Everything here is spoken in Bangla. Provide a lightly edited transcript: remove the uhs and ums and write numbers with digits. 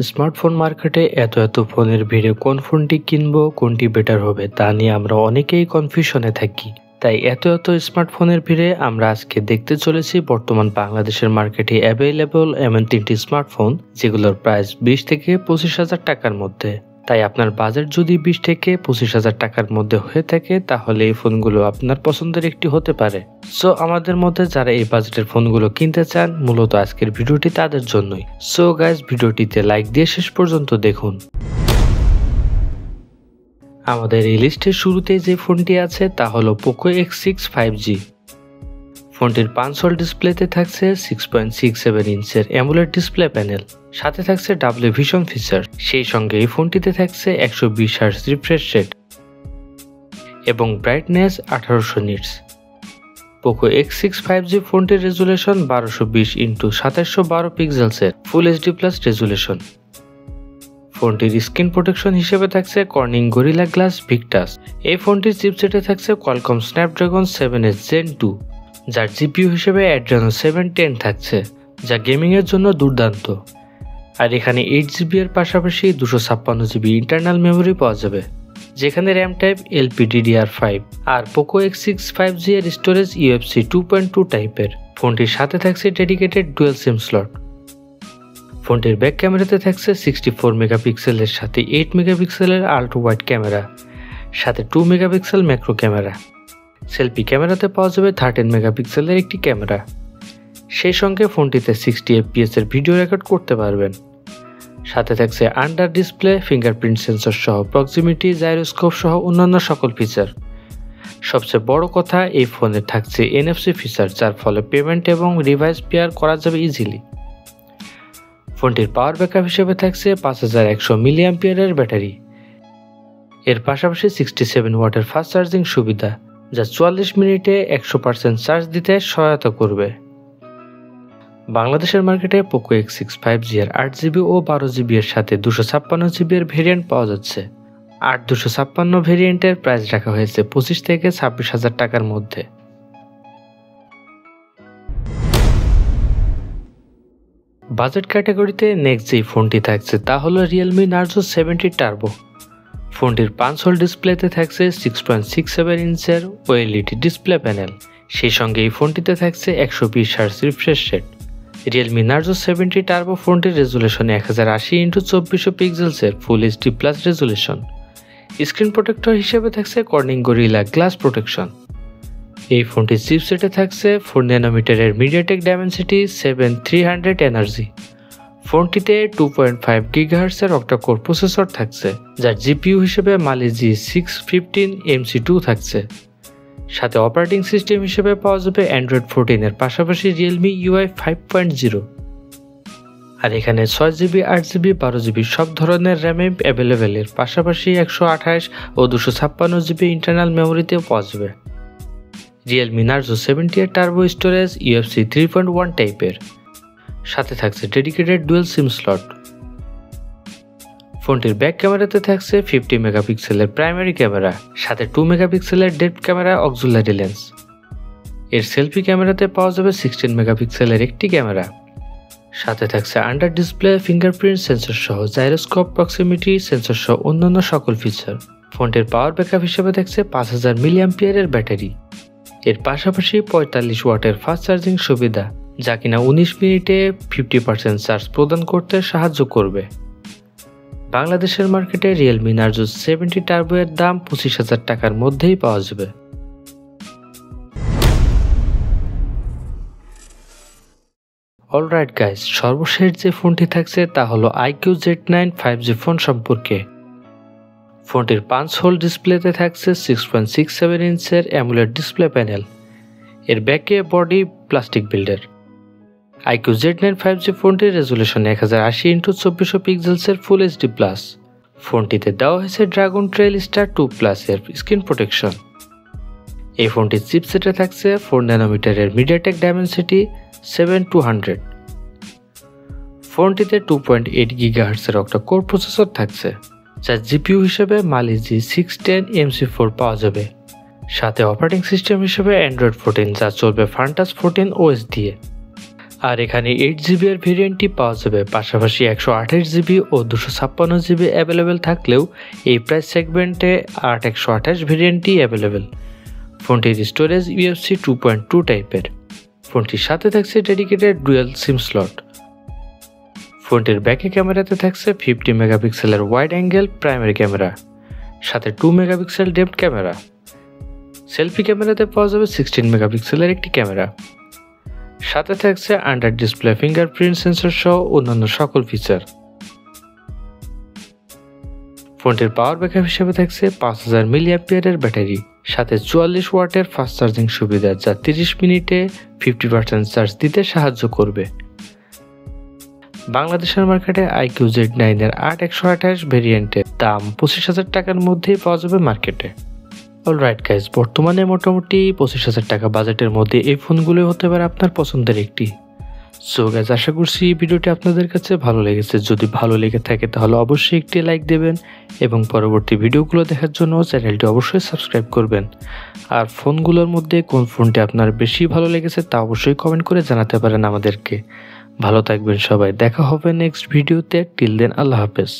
স্মার্টফোন মার্কেটে এত ফোনের ভিড়ে কোন ফোনটি কিনবো, কোনটি বেটার হবে তা নিয়ে আমরা অনেকেই কনফিউশনে থাকি। তাই এত স্মার্টফোনের ভিড়ে আমরা আজকে দেখতে চলেছি বর্তমান বাংলাদেশের মার্কেটে অ্যাভেলেবল এমন 3টি স্মার্টফোন যেগুলোর প্রাইস 20 থেকে 25,000 টাকার মধ্যে। তাই আপনার বাজেট যদি 20 থেকে 25,000 টাকার মধ্যে হয়ে থাকে তাহলে এই ফোনগুলো আপনার পছন্দের একটি হতে পারে। সো আমাদের মধ্যে যারা এই বাজেটের ফোনগুলো কিনতে চান, মূলত আজকের ভিডিওটি তাদের জন্যই। সো গাইস, ভিডিওটিতে লাইক দিয়ে শেষ পর্যন্ত দেখুন। আমাদের এই লিস্টের শুরুতেই যে ফোনটি আছে তা হলো পোকো X6 5G। ফোনটির 5 হোল ডিসপ্লেতে থাকছে 6.67 ইঞ্চের অ্যামোলেড ডিসপ্লে প্যানেল, সাথে থাকছে ডাবল ভিশন ফিচার। সেই সঙ্গে এই ফোনটিতে থাকছে 120 হার্টজ রিফ্রেশ রেট এবং brightness 1800 nits. Poco X6 5G ফোনটির রেজুলেশন 1220x2712 পিক্সেলসের ফুল HD প্লাস রেজুলেশন। ফোনটির স্ক্রিন প্রোটেকশন হিসেবে থাকছে কর্নিং গরিলা গ্লাস ভিক্টাস। এই ফোনটির চিপসেটে থাকছে কোয়ালকম স্ন্যাপড্রাগন 7S Gen 2, যার জিপিইউ হিসেবে অ্যাড্রেনো 710 থাকছে, যা গেমিং এর জন্য দুর্দান্ত। আর এখানে 8GB এর পাশাপাশি 256GB ইন্টারনাল মেমোরি পাওয়া যাবে, যেখানে র্যাম টাইপ LPDDR5। আর পোকো X6 5G এর স্টোরেজ UFC 2.2 টাইপের। ফোনটির সাথে থাকছে ডেডিকেটেড ডুয়াল সিম স্লট। ফোনটির ব্যাক ক্যামেরাতে থাকছে 64 মেগাপিক্সেলের সাথে 8 মেগাপিক্সেলের আল্ট্রা ওয়াইড ক্যামেরা, সাথে 2 মেগাপিক্সেল ম্যাক্রো ক্যামেরা। সেলফি ক্যামেরাতে পাওয়া যাবে 13 মেগাপিক্সেলের একটি ক্যামেরা। সেই সঙ্গে ফোনটিতে 60 FPS এর ভিডিও রেকর্ড করতে পারবেন। সাথে থাকছে আন্ডার ডিসপ্লে ফিঙ্গারপ্রিন্ট সেন্সর সহ প্রক্সিমিটি জাইরোস্কোপ সহ অন্যান্য সকল ফিচার। সবচেয়ে বড় কথা, এই ফোনে থাকছে NFC ফিচার, যার ফলে পেমেন্ট এবং ডিভাইস পেয়ার করা যাবে ইজিলি। ফোনটির পাওয়ার ব্যাকআপ হিসেবে থাকছে 5100 মিলিঅ্যাম্পিয়ারের ব্যাটারি। এর পাশাপাশি 67 ওয়াটের ফাস্ট চার্জিং সুবিধা, যা 44 মিনিটে 100% চার্জ দিতে সহায়তা করবে। বাংলাদেশের মার্কেটে পোকো X6 5G এর 8GB ও 12GB এর সাথে 256GB এর ভেরিয়েন্ট পাওয়া যাচ্ছে। 256 ভেরিয়েন্টের প্রাইস রাখা হয়েছে 25 থেকে 26,000 টাকার মধ্যে। বাজেট ক্যাটাগরিতে নেক্সট যে ফোনটি থাকছে তা হলো রিয়েলমি নার্জো 70 টার্বো। ফোনটির 5 হোল ডিসপ্লেতে থাকছে 6.67 ইঞ্চের OLED ডিসপ্লে প্যানেল। সেই সঙ্গে এই ফোনটিতে থাকছে 120 hertz refresh rate. Realme Narzo 70 turbo ফোনটির রেজুলেশন 1080x2400 পিক্সেলসের ফুল HD plus resolution. Screen protector হিসেবে থাকছে কর্নিং গরিলা গ্লাস প্রোটেকশন। এই ফোনটির চিপসেটে থাকছে 4 ন্যানোমিটারের মিডিয়াটেক ডাইমেনসিটি 7300 এনার্জি। ফোনটিতে 2.5 GHz এর অক্টা-কোর প্রসেসর থাকছে, যার জিপিইউ হিসেবে মালি G615 MC2 থাকছে। সাথে অপারেটিং সিস্টেম হিসেবে পাওয়া যাবে Android 14 এর পাশাপাশি Realme UI 5.0। আর এখানে 6GB 8GB 12GB সব ধরনের র্যামে অ্যাভেলেবেল, এর পাশাপাশি 128 ও 256GB ইন্টারনাল মেমোরিতেও পাওয়া যাবে। রিয়েলমি নার্জো 70 এর টার্বো স্টোরেজ UFC 3.1 টাইপের, সাথে থাকছে ডেডিকেটেড ডুয়াল সিম স্লট। ফোনটির ব্যাক ক্যামেরাতে থাকছে 50 মেগাপিক্সেলের প্রাইমারি ক্যামেরা, সাথে 2 মেগাপিক্সেলের ডেপথ ক্যামেরা অক্সিলারি লেন্স। এর সেলফি ক্যামেরাতে পাওয়া যাবে 16 মেগাপিক্সেলের একটি ক্যামেরা। সাথে থাকছে আন্ডার ডিসপ্লে ফিঙ্গারপ্রিন্ট সেন্সর সহ জাইরোস্কোপ প্রক্সিমিটি সেন্সর সহ অন্যান্য সকল ফিচার। ফোনটির পাওয়ার ব্যাকআপ হিসেবে থাকছে 5000 মিলিঅ্যাম্পিয়ারের ব্যাটারি। এর পাশাপাশি 45 ওয়াটের ফাস্ট চার্জিং সুবিধা, যা কিনা 19 মিনিটে 50% চার্জ প্রদান করতে সাহায্য করবে। বাংলাদেশের মার্কেটে রিয়েলমি নার্জো 70 টার্বো এর দাম 25,000 টাকার মধ্যেই পাওয়া যাবে। অলরাইট গাইস, সর্বশেষ যে ফোনটি থাকছে তা হলো iQOO Z9 5G ফোন সম্পর্কে। ফোনটির 5 হোল ডিসপ্লেতে থাকছে 6.67 ইঞ্চের অ্যামোলেড ডিসপ্লে প্যানেল। এর ব্যাকে body plastic বিল্ডের। iQOO Z9 5G ফোনটির রেজুলেশন 1080x2400 পিক্সেলসের ফুল HD প্লাস। ফোনটিতে দেওয়া হয়েছে ড্রাগন ট্রেল স্টার 2 প্লাস এর স্ক্রিন প্রোটেকশন। এই ফোনটির চিপসেটে থাকছে 4 ন্যানোমিটারের মিডিয়াটেক ডাইমেনসিটি 7200। ফোনটিতে 2.8 GHz এর অক্টা-কোর প্রসেসর থাকছে, যার জিপিইউ হিসেবে মালি G610 MC4 পাওয়া যাবে। সাথে অপারেটিং সিস্টেম হিসেবে Android 14, যা চলবে FunTouch 14 OS দিয়ে। আর এখানে 8GB এর ভেরিয়েন্টটি পাওয়া যাবে, পাশাপাশি 128GB ও 256GB অ্যাভেলেবেল থাকলেও এই প্রাইস সেগমেন্টে 128 ভেরিয়েন্টটি অ্যাভেলেবেল। ফোনটির স্টোরেজ UFC 2.2 টাইপের। ফোনটির সাথে থাকছে ডেডিকেটেড ডুয়াল সিম স্লট। ফোনটির ব্যাকে ক্যামেরাতে থাকছে 50 মেগাপিক্সেলের ওয়াইড অ্যাঙ্গেল প্রাইমারি ক্যামেরা, সাথে 2 মেগাপিক্সেল ডেপথ ক্যামেরা। সেলফি ক্যামেরাতে পাওয়া যাবে 16 মেগাপিক্সেলের একটি ক্যামেরা। সাথে থাকছে আন্ডার ডিসপ্লে ফিঙ্গারপ্রিন্ট সেন্সর সহ অন্যান্য সকল ফিচার। ফোনটির পাওয়ার ব্যাকআপ হিসেবে থাকছে 5000 মিলিঅ্যাম্পিয়ারের ব্যাটারি, সাথে 44 ওয়াটের ফাস্ট চার্জিং সুবিধা, যা 30 মিনিটে 50% চার্জ দিতে সাহায্য করবে। বাংলাদেশের মার্কেটে IQ Z9 এর 8128 ভেরিয়েন্টের দাম 25,000 টাকার মধ্যেই পাওয়া যাবে মার্কেটে। অলরাইট গাইজ, বর্তমানে মোটামুটি 25,000 টাকা বাজেটের মধ্যে এই ফোনগুলো হতে পারে আপনার পছন্দের একটি। সো গাইজ, আশা করছি এই ভিডিওটি আপনাদের কাছে ভালো লেগেছে। যদি ভালো লেগে থাকে তাহলে অবশ্যই একটি লাইক দেবেন এবং পরবর্তী ভিডিওগুলো দেখার জন্য চ্যানেলটি অবশ্যই সাবস্ক্রাইব করবেন। আর ফোনগুলোর মধ্যে কোন ফোনটি আপনার বেশি ভালো লেগেছে তা অবশ্যই কমেন্ট করে জানাতে পারেন আমাদেরকে। ভালো থাকবেন সবাই, দেখা হবে নেক্সট ভিডিওতে। টিল দেন, আল্লাহ হাফেজ।